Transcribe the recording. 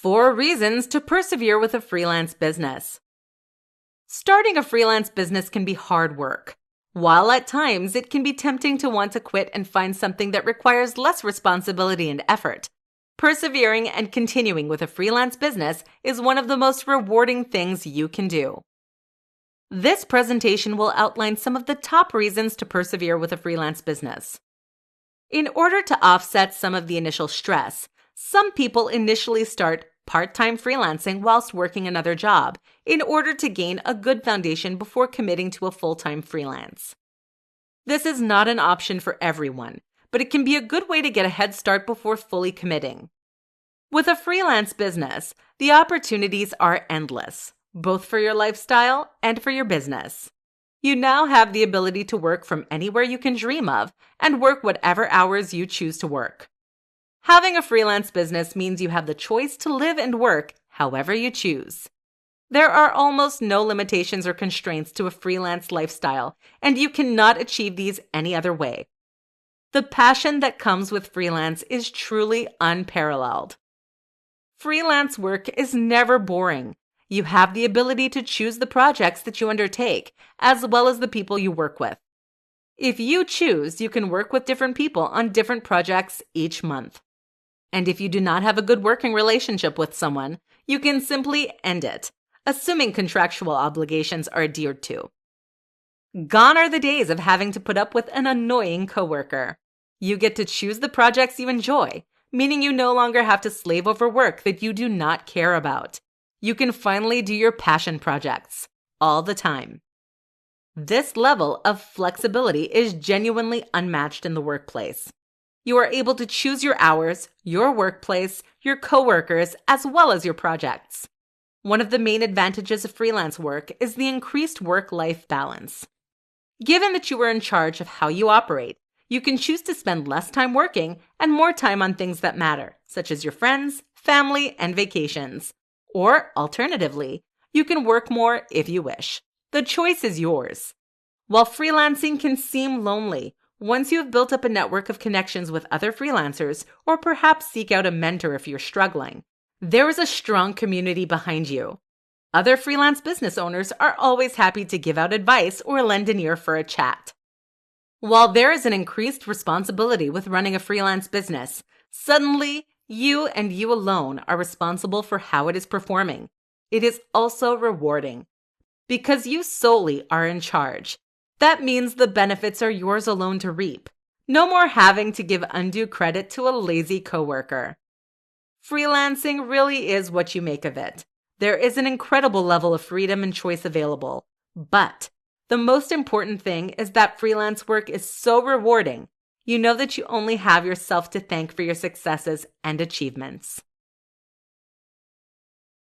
4 reasons to persevere with a freelance business. Starting a freelance business can be hard work. While at times it can be tempting to want to quit and find something that requires less responsibility and effort, persevering and continuing with a freelance business is one of the most rewarding things you can do. This presentation will outline some of the top reasons to persevere with a freelance business. In order to offset some of the initial stress, some people initially start part-time freelancing whilst working another job in order to gain a good foundation before committing to a full-time freelance. This is not an option for everyone, but it can be a good way to get a head start before fully committing. With a freelance business, the opportunities are endless, both for your lifestyle and for your business. You now have the ability to work from anywhere you can dream of and work whatever hours you choose to work. Having a freelance business means you have the choice to live and work however you choose. There are almost no limitations or constraints to a freelance lifestyle, and you cannot achieve these any other way. The passion that comes with freelance is truly unparalleled. Freelance work is never boring. You have the ability to choose the projects that you undertake, as well as the people you work with. If you choose, you can work with different people on different projects each month. And if you do not have a good working relationship with someone, you can simply end it, assuming contractual obligations are adhered to. Gone are the days of having to put up with an annoying coworker. You get to choose the projects you enjoy, meaning you no longer have to slave over work that you do not care about. You can finally do your passion projects all the time. This level of flexibility is genuinely unmatched in the workplace. You are able to choose your hours, your workplace, your coworkers, as well as your projects. One of the main advantages of freelance work is the increased work-life balance. Given that you are in charge of how you operate, you can choose to spend less time working and more time on things that matter, such as your friends, family, and vacations. Or, alternatively, you can work more if you wish. The choice is yours. While freelancing can seem lonely, once you have built up a network of connections with other freelancers, or perhaps seek out a mentor if you're struggling, there is a strong community behind you. Other freelance business owners are always happy to give out advice or lend an ear for a chat. While there is an increased responsibility with running a freelance business, suddenly you and you alone are responsible for how it is performing. It is also rewarding. Because you solely are in charge, that means the benefits are yours alone to reap. No more having to give undue credit to a lazy coworker. Freelancing really is what you make of it. There is an incredible level of freedom and choice available. But the most important thing is that freelance work is so rewarding. You know that you only have yourself to thank for your successes and achievements.